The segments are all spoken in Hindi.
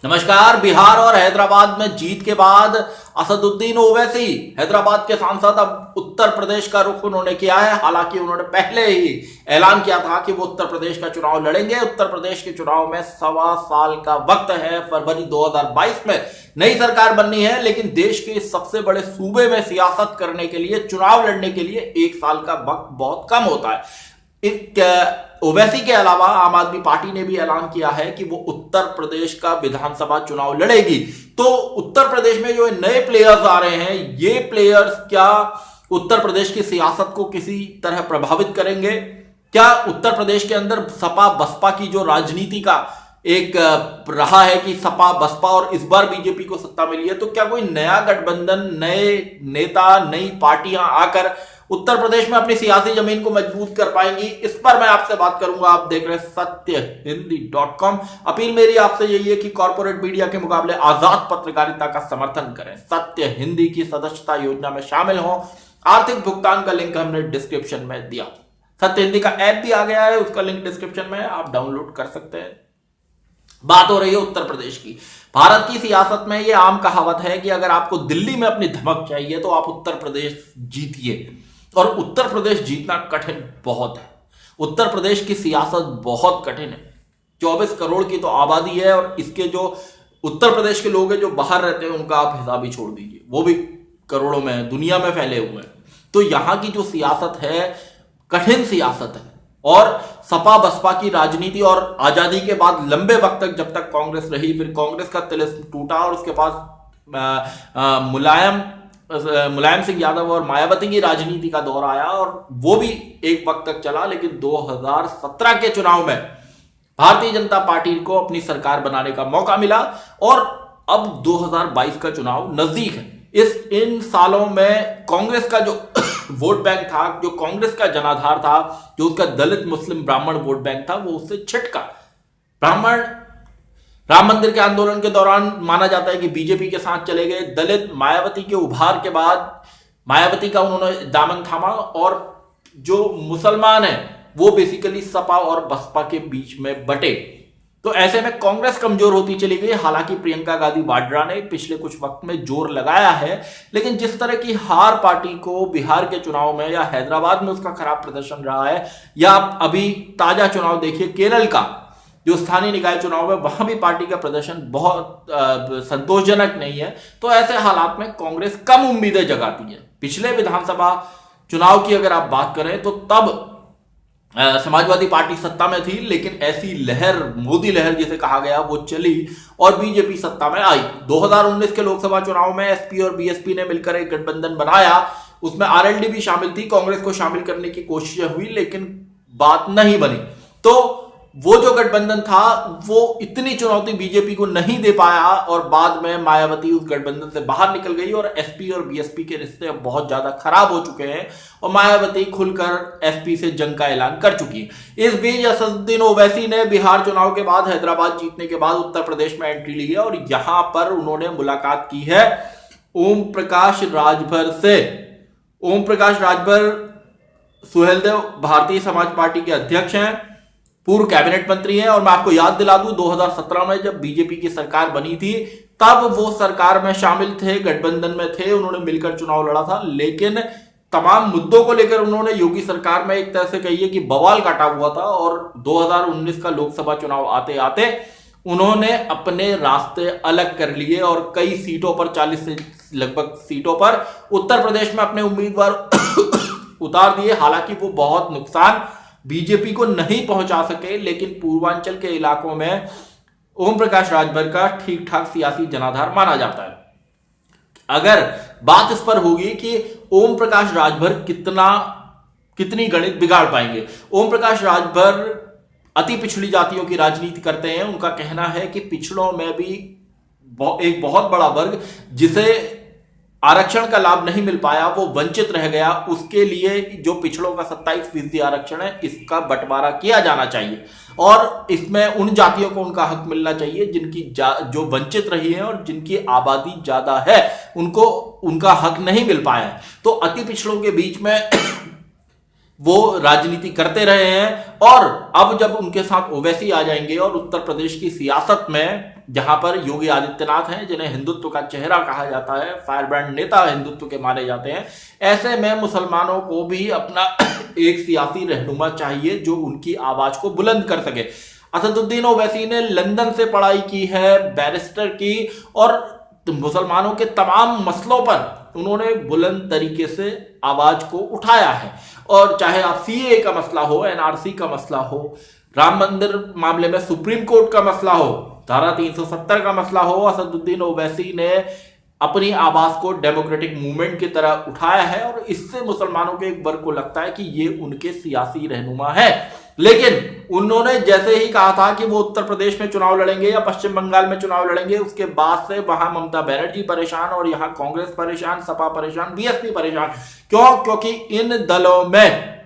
नमस्कार। बिहार और हैदराबाद में जीत के बाद असदुद्दीन ओवैसी हैदराबाद के सांसद अब उत्तर प्रदेश का रुख उन्होंने किया है। हालांकि उन्होंने पहले ही ऐलान किया था कि वो उत्तर प्रदेश का चुनाव लड़ेंगे। उत्तर प्रदेश के चुनाव में 1.25 साल का वक्त है। फरवरी 2022 में नई सरकार बननी है, लेकिन देश के सबसे बड़े सूबे में सियासत करने के लिए, चुनाव लड़ने के लिए 1 साल का वक्त बहुत कम होता है। ओवैसी के अलावा आम आदमी पार्टी ने भी ऐलान किया है कि वो उत्तर प्रदेश का विधानसभा चुनाव लड़ेगी। तो उत्तर प्रदेश में जो नए प्लेयर्स आ रहे हैं, ये प्लेयर्स क्या उत्तर प्रदेश की सियासत को किसी तरह प्रभावित करेंगे? क्या उत्तर प्रदेश के अंदर सपा बसपा की जो राजनीति का एक रहा है कि सपा बसपा और इस बार बीजेपी को सत्ता मिली है, तो क्या कोई नया गठबंधन, नए नेता, नई पार्टियां आकर उत्तर प्रदेश में अपनी सियासी जमीन को मजबूत कर पाएंगी? इस पर मैं आपसे बात करूंगा। आप देख रहे हैं सत्यहिंदी.com। अपील मेरी आपसे यही है कि कॉर्पोरेट मीडिया के मुकाबले आजाद पत्रकारिता का समर्थन करें। सत्य हिंदी की सदस्यता योजना में शामिल हो। आर्थिक भुगतान का लिंक हमने डिस्क्रिप्शन में दिया। सत्य हिंदी का ऐप भी आ गया है, उसका लिंक डिस्क्रिप्शन में है, आप डाउनलोड कर सकते हैं। बात हो रही है उत्तर प्रदेश की। भारत की सियासत में यह आम कहावत है कि अगर आपको दिल्ली में अपनी धमक चाहिए तो आप उत्तर प्रदेश जीतिए। और उत्तर प्रदेश जीतना कठिन बहुत है। उत्तर प्रदेश की सियासत बहुत कठिन है। 24 करोड़ की तो आबादी है, और इसके जो उत्तर प्रदेश के लोग हैं जो बाहर रहते हैं उनका आप हिसाब ही छोड़ दीजिए, वो भी करोड़ों में है, दुनिया में फैले हुए हैं। तो यहां की जो सियासत है कठिन सियासत है। और सपा बसपा की राजनीति, और आजादी के बाद लंबे वक्त तक जब तक कांग्रेस रही, फिर कांग्रेस का तिलिस्म टूटा और उसके पास मुलायम सिंह यादव और मायावती की राजनीति का दौर आया, और वो भी एक वक्त तक चला। लेकिन 2017 के चुनाव में भारतीय जनता पार्टी को अपनी सरकार बनाने का मौका मिला, और अब 2022 का चुनाव नजदीक है। इन सालों में कांग्रेस का जो वोट बैंक था, जो कांग्रेस का जनाधार था, जो उसका दलित मुस्लिम ब्राह्मण वोट बैंक था, वो उससे छिटका। ब्राह्मण राम मंदिर के आंदोलन के दौरान माना जाता है कि बीजेपी के साथ चले गए। दलित मायावती के उभार के बाद मायावती का उन्होंने दामन थामा, और जो मुसलमान हैं वो बेसिकली सपा और बसपा के बीच में बटे। तो ऐसे में कांग्रेस कमजोर होती चली गई। हालांकि प्रियंका गांधी वाड्रा ने पिछले कुछ वक्त में जोर लगाया है, लेकिन जिस तरह की हार पार्टी को बिहार के चुनाव में या हैदराबाद में उसका खराब प्रदर्शन रहा है, या अभी ताजा चुनाव देखिए केरल का जो स्थानीय निकाय चुनाव है, वहां भी पार्टी का प्रदर्शन बहुत संतोषजनक नहीं है। तो ऐसे हालात में कांग्रेस कम उम्मीदें जगाती है। पिछले विधानसभा चुनाव की अगर आप बात करें तो तब समाजवादी पार्टी सत्ता में थी, लेकिन ऐसी लहर, मोदी लहर जिसे कहा गया, वो चली और बीजेपी सत्ता में आई। 2019 के लोकसभा चुनाव में एसपी और बीएसपी ने मिलकर एक गठबंधन बनाया। उसमें आरएलडी भी शामिल थी। कांग्रेस को शामिल करने की कोशिशें हुई, लेकिन बात नहीं बनी। तो वो जो गठबंधन था वो इतनी चुनौती बीजेपी को नहीं दे पाया, और बाद में मायावती उस गठबंधन से बाहर निकल गई, और एसपी और बीएसपी के रिश्ते अब बहुत ज्यादा खराब हो चुके हैं, और मायावती खुलकर एसपी से जंग का ऐलान कर चुकी है। इस बीच असदुद्दीन ओवैसी ने बिहार चुनाव के बाद, हैदराबाद जीतने के बाद उत्तर प्रदेश में एंट्री ली है, और यहां पर उन्होंने मुलाकात की है ओम प्रकाश राजभर से। ओम प्रकाश राजभर सुहेलदेव भारतीय समाज पार्टी के अध्यक्ष हैं, पूर्व कैबिनेट मंत्री हैं। और मैं आपको याद दिला दूं, 2017 में जब बीजेपी की सरकार बनी थी तब वो सरकार में शामिल थे, गठबंधन में थे, उन्होंने मिलकर चुनाव लड़ा था। लेकिन तमाम मुद्दों को लेकर उन्होंने योगी सरकार में एक तरह से कहिए कि बवाल काटा हुआ था, और 2019 का लोकसभा चुनाव आते आते उन्होंने अपने रास्ते अलग कर लिए, और कई सीटों पर, 40 से लगभग सीटों पर उत्तर प्रदेश में अपने उम्मीदवार उतार दिए। हालांकि वो बहुत नुकसान बीजेपी को नहीं पहुंचा सके, लेकिन पूर्वांचल के इलाकों में ओम प्रकाश राजभर का ठीक ठाक सियासी जनाधार माना जाता है। अगर बात इस पर होगी कि ओम प्रकाश राजभर कितनी गणित बिगाड़ पाएंगे। ओम प्रकाश राजभर अति पिछड़ी जातियों की राजनीति करते हैं। उनका कहना है कि पिछड़ों में भी एक बहुत बड़ा वर्ग जिसे आरक्षण का लाभ नहीं मिल पाया, वो वंचित रह गया, उसके लिए जो पिछड़ों का 27% आरक्षण है, इसका बंटवारा किया जाना चाहिए, और इसमें उन जातियों को उनका हक मिलना चाहिए जिनकी जो वंचित रही है और जिनकी आबादी ज्यादा है, उनको उनका हक नहीं मिल पाया है। तो अति पिछड़ों के बीच में वो राजनीति करते रहे हैं। और अब जब उनके साथ ओवैसी आ जाएंगे और उत्तर प्रदेश की सियासत में जहां पर योगी आदित्यनाथ हैं, जिन्हें हिंदुत्व का चेहरा कहा जाता है, फायरब्रांड नेता हिंदुत्व के माने जाते हैं, ऐसे में मुसलमानों को भी अपना एक सियासी रहनुमा चाहिए जो उनकी आवाज को बुलंद कर सके। असदुद्दीन ओवैसी ने लंदन से पढ़ाई की है, बैरिस्टर की, और मुसलमानों के तमाम मसलों पर उन्होंने बुलंद तरीके से आवाज को उठाया है। और चाहे आप सीए का मसला हो, एनआरसी का मसला हो, राम मंदिर मामले में सुप्रीम कोर्ट का मसला हो, धारा 370 का मसला हो, असदुद्दीन ओवैसी ने अपनी आवाज को डेमोक्रेटिक मूवमेंट की तरह उठाया है। और इससे मुसलमानों के एक वर्ग को लगता है कि ये उनके सियासी रहनुमा है। लेकिन उन्होंने जैसे ही कहा था कि वो उत्तर प्रदेश में चुनाव लड़ेंगे या पश्चिम बंगाल में चुनाव लड़ेंगे, उसके बाद से वहां ममता बनर्जी परेशान और यहां कांग्रेस परेशान, सपा परेशान, बीएसपी परेशान। क्यों? क्योंकि इन दलों में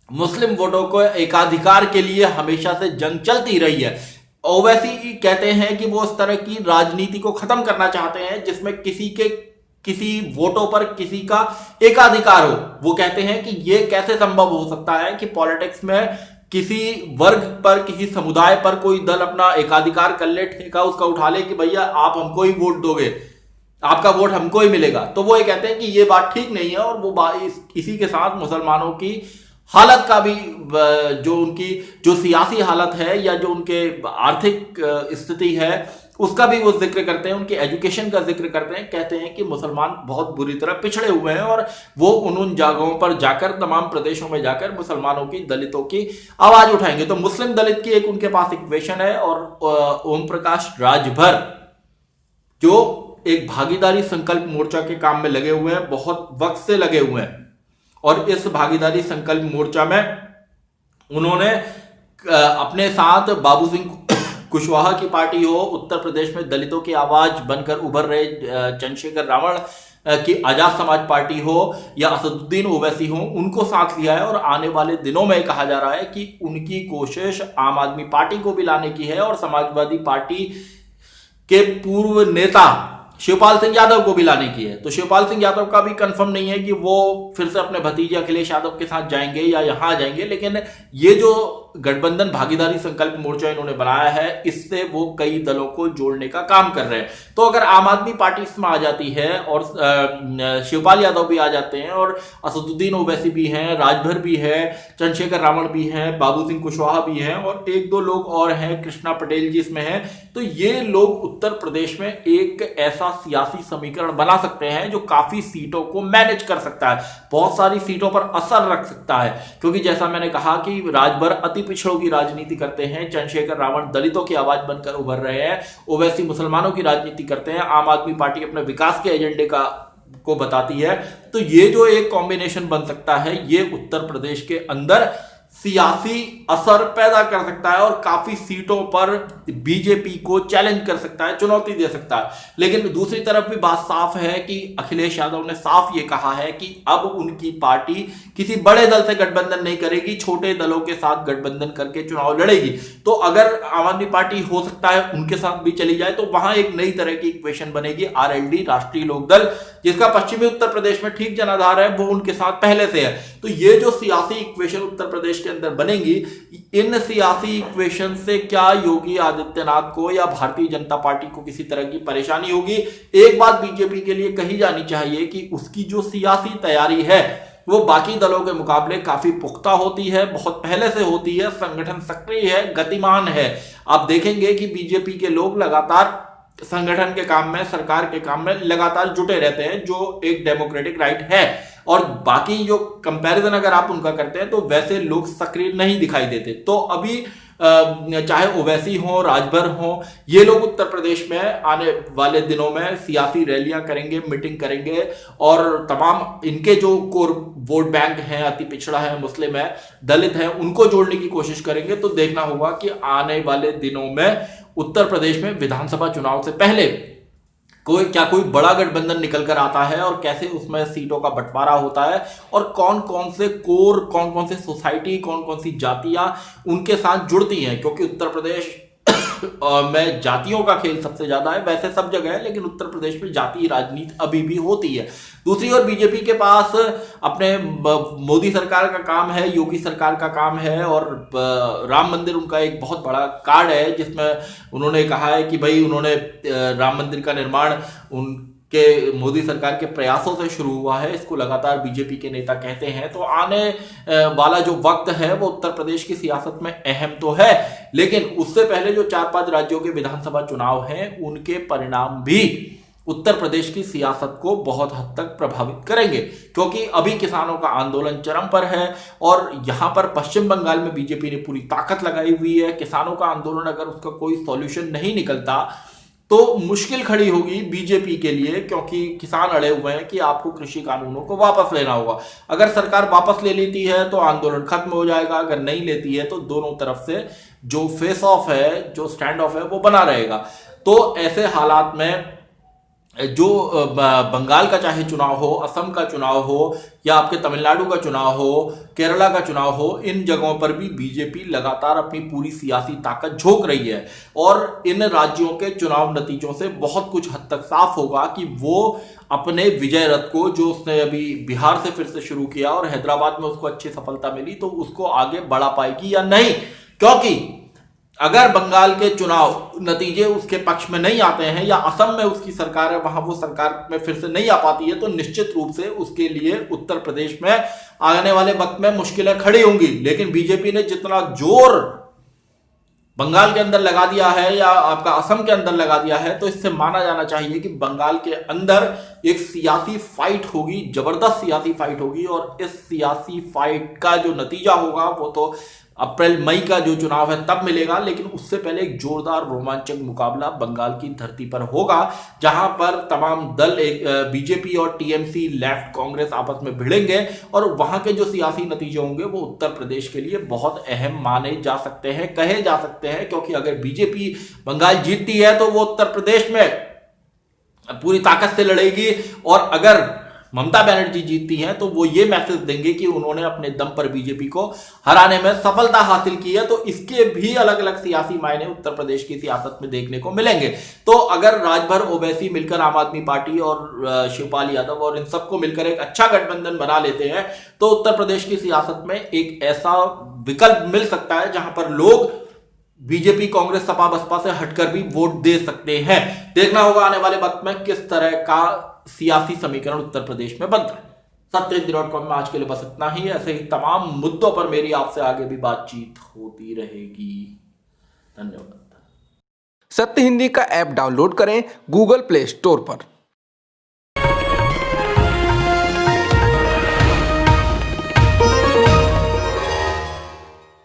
मुस्लिम वोटों को एकाधिकार के लिए हमेशा से जंग चलती रही है। ओवैसी कहते हैं कि वो इस तरह की राजनीति को खत्म करना चाहते हैं जिसमें किसी वोटों पर किसी का एकाधिकार हो। वो कहते हैं कि ये कैसे संभव हो सकता है कि पॉलिटिक्स में किसी वर्ग पर, किसी समुदाय पर कोई दल अपना एकाधिकार कर ले, ठेका उसका उठा ले कि भैया आप हमको ही वोट दोगे, आपका वोट हमको ही मिलेगा। तो वो ये कहते हैं कि ये बात ठीक नहीं है। और वो इसी के साथ मुसलमानों की हालत का भी, जो उनकी जो सियासी हालत है या जो उनके आर्थिक स्थिति है, उसका भी वो जिक्र करते हैं, उनकी एजुकेशन का जिक्र करते हैं। कहते हैं कि मुसलमान बहुत बुरी तरह पिछड़े हुए हैं और वो उन जगहों पर जाकर, तमाम प्रदेशों में जाकर मुसलमानों की, दलितों की आवाज उठाएंगे। तो मुस्लिम दलित की एक उनके पास इक्वेशन है। और ओम प्रकाश राजभर जो एक भागीदारी संकल्प मोर्चा के काम में लगे हुए हैं, बहुत वक्त से लगे हुए हैं। और इस भागीदारी संकल्प मोर्चा में उन्होंने अपने साथ बाबू सिंह कुशवाहा की पार्टी हो, उत्तर प्रदेश में दलितों की आवाज बनकर उभर रहे चंद्रशेखर रावण की आजाद समाज पार्टी हो या असदुद्दीन ओवैसी हो, उनको साथ लिया है। और आने वाले दिनों में कहा जा रहा है कि उनकी कोशिश आम आदमी पार्टी को भी लाने की है और समाजवादी पार्टी के पूर्व नेता शिवपाल सिंह यादव को भी लाने की है। तो शिवपाल सिंह यादव का भी कंफर्म नहीं है कि वो फिर से अपने भतीजे अखिलेश यादव के साथ जाएंगे या यहां जाएंगे। लेकिन ये जो गठबंधन भागीदारी संकल्प मोर्चा इन्होंने बनाया है, इससे वो कई दलों को जोड़ने का काम कर रहे हैं। तो अगर आम आदमी पार्टी इसमें आ जाती है और शिवपाल यादव भी आ जाते हैं और असदुद्दीन ओवैसी भी हैं, राजभर भी है, चंद्रशेखर रावण भी हैं, बाबू सिंह कुशवाहा भी हैं और एक दो लोग और हैं, कृष्णा पटेल जी इसमें हैं, तो ये लोग उत्तर प्रदेश में एक ऐसा सियासी समीकरण बना सकते हैं जो काफी सीटों को मैनेज कर सकता है, बहुत सारी सीटों पर असर रख सकता है। क्योंकि जैसा मैंने कहा कि राजभर अति पिछड़ों की राजनीति करते हैं, चंद्रशेखर रावण दलितों की आवाज बनकर उभर रहे हैं, ओवैसी मुसलमानों की राजनीति करते हैं, आम आदमी पार्टी अपने विकास के एजेंडे को बताती है। तो ये जो एक कॉम्बिनेशन बन सकता है, ये उत्तर प्रदेश के अंदर सियासी असर पैदा कर सकता है और काफी सीटों पर बीजेपी को चैलेंज कर सकता है, चुनौती दे सकता है। लेकिन दूसरी तरफ भी बात साफ है कि अखिलेश यादव ने साफ ये कहा है कि अब उनकी पार्टी किसी बड़े दल से गठबंधन नहीं करेगी, छोटे दलों के साथ गठबंधन करके चुनाव लड़ेगी। तो अगर आम आदमी पार्टी हो सकता है उनके साथ भी चली जाए तो वहां एक नई तरह की इक्वेशन बनेगी। आरएलडी, राष्ट्रीय लोकदल, जिसका पश्चिमी उत्तर प्रदेश में ठीक जनाधार है, वो उनके साथ पहले से है। तो ये जो सियासी इक्वेशन उत्तर प्रदेश के अंदर बनेगी, इन सियासी इक्वेशन से क्या योगी आदित्यनाथ को या भारतीय जनता पार्टी को किसी तरह की परेशानी होगी? एक बात बीजेपी के लिए कही जानी चाहिए कि उसकी जो सियासी तैयारी है वो बाकी दलों के मुकाबले काफी पुख्ता होती है, बहुत पहले से होती है, संगठन सक्रिय है, गतिमान है। आप देखेंगे कि बीजेपी के लोग लगातार संगठन के काम में, सरकार के काम में लगातार जुटे रहते हैं, जो एक डेमोक्रेटिक राइट है। और बाकी जो कंपैरिजन अगर आप उनका करते हैं तो वैसे लोग सक्रिय नहीं दिखाई देते। तो अभी चाहे ओवैसी हो, राजभर हो, ये लोग उत्तर प्रदेश में आने वाले दिनों में सियासी रैलियां करेंगे, मीटिंग करेंगे और तमाम इनके जो कोर वोट बैंक हैं, अति पिछड़ा है, मुस्लिम है, दलित है, उनको जोड़ने की कोशिश करेंगे। तो देखना होगा कि आने वाले दिनों में उत्तर प्रदेश में विधानसभा चुनाव से पहले कोई बड़ा गठबंधन निकल कर आता है और कैसे उसमें सीटों का बंटवारा होता है और कौन कौन से कोर, कौन कौन से सोसाइटी, कौन कौन सी जातियां उनके साथ जुड़ती हैं। क्योंकि उत्तर प्रदेश में जातियों का खेल सबसे ज्यादा है। वैसे सब जगह है, लेकिन उत्तर प्रदेश में जातीय राजनीति अभी भी होती है। दूसरी ओर बीजेपी के पास अपने मोदी सरकार का काम है, योगी सरकार का काम है, और राम मंदिर उनका एक बहुत बड़ा कार्ड है, जिसमें उन्होंने कहा है कि भाई उन्होंने राम मंदिर का निर्माण उनके मोदी सरकार के प्रयासों से शुरू हुआ है। इसको लगातार बीजेपी के नेता कहते हैं। तो आने वाला जो वक्त है वो उत्तर प्रदेश की सियासत में अहम तो है, लेकिन उससे पहले जो 4-5 राज्यों के विधानसभा चुनाव हैं उनके परिणाम भी उत्तर प्रदेश की सियासत को बहुत हद तक प्रभावित करेंगे, क्योंकि अभी किसानों का आंदोलन चरम पर है और यहां पर पश्चिम बंगाल में बीजेपी ने पूरी ताकत लगाई हुई है। किसानों का आंदोलन अगर उसका कोई सॉल्यूशन नहीं निकलता तो मुश्किल खड़ी होगी बीजेपी के लिए, क्योंकि किसान अड़े हुए हैं कि आपको कृषि कानूनों को वापस लेना होगा। अगर सरकार वापस ले लेती है तो आंदोलन खत्म हो जाएगा, अगर नहीं लेती है तो दोनों तरफ से जो फेस ऑफ है, जो स्टैंड ऑफ है, वो बना रहेगा। तो ऐसे हालात में जो बंगाल का चाहे चुनाव हो, असम का चुनाव हो, या आपके तमिलनाडु का चुनाव हो, केरला का चुनाव हो, इन जगहों पर भी बीजेपी लगातार अपनी पूरी सियासी ताकत झोंक रही है। और इन राज्यों के चुनाव नतीजों से बहुत कुछ हद तक साफ होगा कि वो अपने विजय रथ को, जो उसने अभी बिहार से फिर से शुरू किया और हैदराबाद में उसको अच्छी सफलता मिली, तो उसको आगे बढ़ा पाएगी या नहीं। क्योंकि अगर बंगाल के चुनाव नतीजे उसके पक्ष में नहीं आते हैं, या असम में उसकी सरकार है वहां वो सरकार में फिर से नहीं आ पाती है, तो निश्चित रूप से उसके लिए उत्तर प्रदेश में आने वाले वक्त में मुश्किलें खड़ी होंगी। लेकिन बीजेपी ने जितना जोर बंगाल के अंदर लगा दिया है या आपका असम के अंदर लगा दिया है, तो इससे माना जाना चाहिए कि बंगाल के अंदर एक सियासी फाइट होगी, जबरदस्त सियासी फाइट होगी। और इस सियासी फाइट का जो नतीजा होगा वो तो अप्रैल मई का जो चुनाव है तब मिलेगा, लेकिन उससे पहले एक जोरदार रोमांचक मुकाबला बंगाल की धरती पर होगा, जहां पर तमाम दल, बीजेपी और टीएमसी, लेफ्ट, कांग्रेस आपस में भिड़ेंगे, और वहां के जो सियासी नतीजे होंगे वो उत्तर प्रदेश के लिए बहुत अहम माने जा सकते हैं, कहे जा सकते हैं। क्योंकि अगर बीजेपी बंगाल जीतती है तो वो उत्तर प्रदेश में पूरी ताकत से लड़ेगी, और अगर ममता बनर्जी जीतती हैं तो वो ये मैसेज देंगे कि उन्होंने अपने दम पर बीजेपी को हराने में सफलता हासिल की है। तो इसके भी अलग अलग सियासी मायने उत्तर प्रदेश की सियासत में देखने को मिलेंगे। तो अगर राजभर ओवैसी मिलकर आम आदमी पार्टी और शिवपाल यादव और इन सबको मिलकर एक अच्छा गठबंधन बना लेते हैं, तो उत्तर प्रदेश की सियासत में एक ऐसा विकल्प मिल सकता है जहां पर लोग बीजेपी, कांग्रेस, सपा, बसपा से हटकर भी वोट दे सकते हैं। देखना होगा आने वाले वक्त में किस तरह का सियासी समीकरण उत्तर प्रदेश में बनता है। सत्यहिंदी.com में आज के लिए बस इतना ही। ऐसे ही तमाम मुद्दों पर मेरी आपसे आगे भी बातचीत होती रहेगी। धन्यवाद। सत्य हिंदी का ऐप डाउनलोड करें गूगल प्ले स्टोर पर।